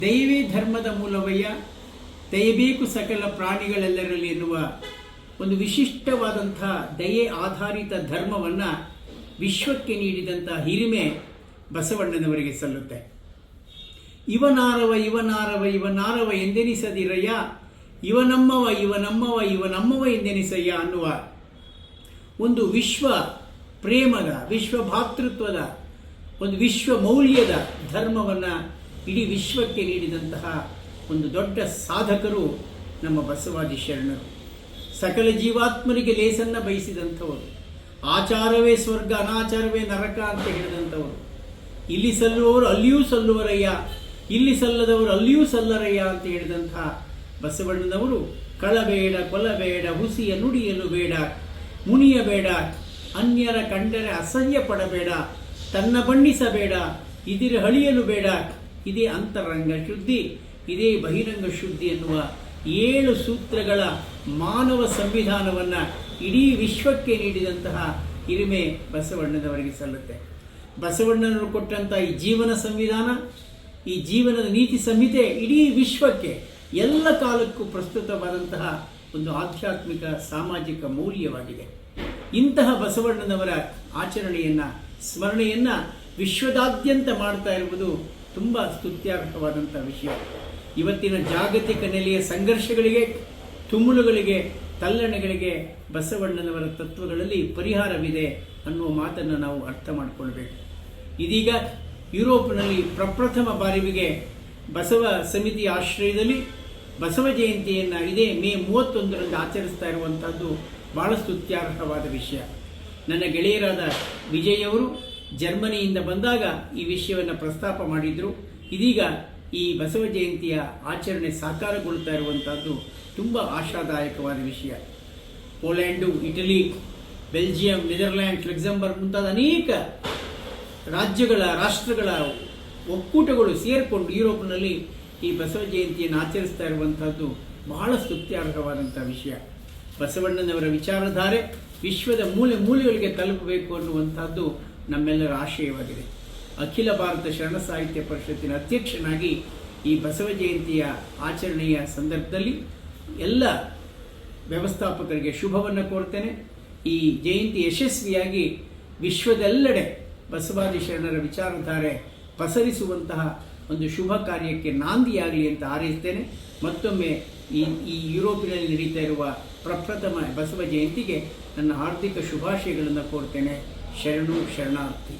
ದೈವೇ ಧರ್ಮದ ಮೂಲವಯ್ಯ ದಯಬೇಕು ಸಕಲ ಪ್ರಾಣಿಗಳೆಲ್ಲರಲ್ಲಿ ಎನ್ನುವ ಒಂದು ವಿಶಿಷ್ಟವಾದಂಥ ದಯೆ ಆಧಾರಿತ ಧರ್ಮವನ್ನು ವಿಶ್ವಕ್ಕೆ ನೀಡಿದಂಥ ಹಿರಿಮೆ ಬಸವಣ್ಣನವರಿಗೆ ಸಲ್ಲುತ್ತೆ. ಇವನಾರವ ಇವನಾರವ ಇವನಾರವ ಎಂದೆನಿಸದಿರಯ್ಯ, ಇವನಮ್ಮವ ಇವನಮ್ಮವ ಇವನಮ್ಮವ ಎಂದೆನಿಸಯ್ಯ ಅನ್ನುವ ಒಂದು ವಿಶ್ವ ಪ್ರೇಮದ, ವಿಶ್ವ ಭಾತೃತ್ವದ, ಒಂದು ವಿಶ್ವ ಮೌಲ್ಯದ ಧರ್ಮವನ್ನು ಇಡೀ ವಿಶ್ವಕ್ಕೆ ನೀಡಿದಂತಹ ಒಂದು ದೊಡ್ಡ ಸಾಧಕರು ನಮ್ಮ ಬಸವಾದಿ ಶರಣರು. ಸಕಲ ಜೀವಾತ್ಮರಿಗೆ ಲೇಸನ್ನು ಬಯಸಿದಂಥವರು, ಆಚಾರವೇ ಸ್ವರ್ಗ ಅನಾಚಾರವೇ ನರಕ ಅಂತ ಹೇಳಿದಂಥವರು, ಇಲ್ಲಿ ಸಲ್ಲುವವರು ಅಲ್ಲಿಯೂ ಸಲ್ಲುವರಯ್ಯ, ಇಲ್ಲಿ ಸಲ್ಲದವರು ಅಲ್ಲಿಯೂ ಸಲ್ಲರಯ್ಯ ಅಂತ ಹೇಳಿದಂತಹ ಬಸವಣ್ಣನವರು ಕಳಬೇಡ ಕೊಲಬೇಡ ಹುಸಿಯ ನುಡಿಯಲು ಬೇಡ ಮುನಿಯಬೇಡ, ಅನ್ಯರ ಕಂಡರೆ ಅಸಹ್ಯ ಪಡಬೇಡ, ತನ್ನ ಬಣ್ಣಿಸಬೇಡ, ಇದಿರ ಹಳಿಯಲು ಬೇಡ, ಇದೇ ಅಂತರಂಗ ಶುದ್ಧಿ, ಇದೇ ಬಹಿರಂಗ ಶುದ್ಧಿ ಎನ್ನುವ 7 ಸೂತ್ರಗಳ ಮಾನವ ಸಂವಿಧಾನವನ್ನು ಇಡೀ ವಿಶ್ವಕ್ಕೆ ನೀಡಿದಂತಹ ಹಿರಿಮೆ ಬಸವಣ್ಣನವರಿಗೆ ಸಲ್ಲುತ್ತೆ. ಬಸವಣ್ಣನವರು ಕೊಟ್ಟಂಥ ಈ ಜೀವನ ಸಂವಿಧಾನ, ಈ ಜೀವನದ ನೀತಿ ಸಂಹಿತೆ ಇಡೀ ವಿಶ್ವಕ್ಕೆ ಎಲ್ಲ ಕಾಲಕ್ಕೂ ಪ್ರಸ್ತುತವಾದಂತಹ ಒಂದು ಆಧ್ಯಾತ್ಮಿಕ ಸಾಮಾಜಿಕ ಮೌಲ್ಯವಾಗಿದೆ. ಇಂತಹ ಬಸವಣ್ಣನವರ ಆಚರಣೆಯನ್ನು, ಸ್ಮರಣೆಯನ್ನು ವಿಶ್ವದಾದ್ಯಂತ ಮಾಡ್ತಾ ಇರುವುದು ತುಂಬ ಸ್ತುತ್ಯಾರ್ಹವಾದಂಥ ವಿಷಯ. ಇವತ್ತಿನ ಜಾಗತಿಕ ನೆಲೆಯ ಸಂಘರ್ಷಗಳಿಗೆ, ತುಮುಲುಗಳಿಗೆ, ತಲ್ಲಣೆಗಳಿಗೆ ಬಸವಣ್ಣನವರ ತತ್ವಗಳಲ್ಲಿ ಪರಿಹಾರವಿದೆ ಅನ್ನುವ ಮಾತನ್ನು ನಾವು ಅರ್ಥ ಮಾಡಿಕೊಳ್ಬೇಕು. ಇದೀಗ ಯುರೋಪ್ನಲ್ಲಿ ಪ್ರಪ್ರಥಮ ಬಾರಿಗೆ ಬಸವ ಸಮಿತಿಯ ಆಶ್ರಯದಲ್ಲಿ ಬಸವ ಜಯಂತಿಯನ್ನು ಇದೇ ಮೇ 31ರಂದು ಆಚರಿಸ್ತಾ ಇರುವಂಥದ್ದು ಬಹಳ ಸ್ತುತ್ಯಾರ್ಹವಾದ ವಿಷಯ. ನನ್ನ ಗೆಳೆಯರಾದ ವಿಜಯ್ ಅವರು ಜರ್ಮನಿಯಿಂದ ಬಂದಾಗ ಈ ವಿಷಯವನ್ನು ಪ್ರಸ್ತಾಪ ಮಾಡಿದರು. ಇದೀಗ ಈ ಬಸವ ಜಯಂತಿಯ ಆಚರಣೆ ಸಾಕಾರಗೊಳ್ತಾ ಇರುವಂಥದ್ದು ತುಂಬ ಆಶಾದಾಯಕವಾದ ವಿಷಯ. ಪೋಲ್ಯಾಂಡು, ಇಟಲಿ, ಬೆಲ್ಜಿಯಂ, ನೆದರ್ಲ್ಯಾಂಡ್, ಲಕ್ಸಂಬರ್ಗ್ ಮುಂತಾದ ಅನೇಕ ರಾಷ್ಟ್ರಗಳ ಒಕ್ಕೂಟಗಳು ಸೇರಿಕೊಂಡು ಯುರೋಪ್ನಲ್ಲಿ ಈ ಬಸವ ಜಯಂತಿಯನ್ನು ಆಚರಿಸ್ತಾ ಇರುವಂಥದ್ದು ಬಹಳ ಸ್ತುತ್ಯಾರ್ಹವಾದಂಥ ವಿಷಯ. ಬಸವಣ್ಣನವರ ವಿಚಾರಧಾರೆ ವಿಶ್ವದ ಮೂಲೆ ಮೂಲೆಗಳಿಗೆ ತಲುಪಬೇಕು ಅನ್ನುವಂಥದ್ದು ನಮ್ಮೆಲ್ಲರ ಆಶಯವಾಗಿದೆ. ಅಖಿಲ ಭಾರತ ಶರಣ ಸಾಹಿತ್ಯ ಪರಿಷತ್ತಿನ ಅಧ್ಯಕ್ಷನಾಗಿ ಈ ಬಸವ ಜಯಂತಿಯ ಆಚರಣೆಯ ಸಂದರ್ಭದಲ್ಲಿ ಎಲ್ಲ ವ್ಯವಸ್ಥಾಪಕರಿಗೆ ಶುಭವನ್ನು ಕೋರ್ತೇನೆ. ಈ ಜಯಂತಿ ಯಶಸ್ವಿಯಾಗಿ ವಿಶ್ವದೆಲ್ಲೆಡೆ ಬಸವಾದಿ ಶರಣರ ವಿಚಾರಧಾರೆ ಪಸರಿಸುವಂತಹ ಒಂದು ಶುಭ ಕಾರ್ಯಕ್ಕೆ ನಾಂದಿಯಾಗಲಿ ಅಂತ ಹಾರೈಸ್ತೇನೆ. ಮತ್ತೊಮ್ಮೆ ಈ ಯುರೋಪಿನಲ್ಲಿ ನಡೀತಾ ಇರುವ ಪ್ರಪ್ರಥಮ ಬಸವ ಜಯಂತಿಗೆ ನನ್ನ ಹಾರ್ದಿಕ ಶುಭಾಶಯಗಳನ್ನು ಕೋರ್ತೇನೆ. ಶರಣು ಶರಣಾರ್ಥಿ.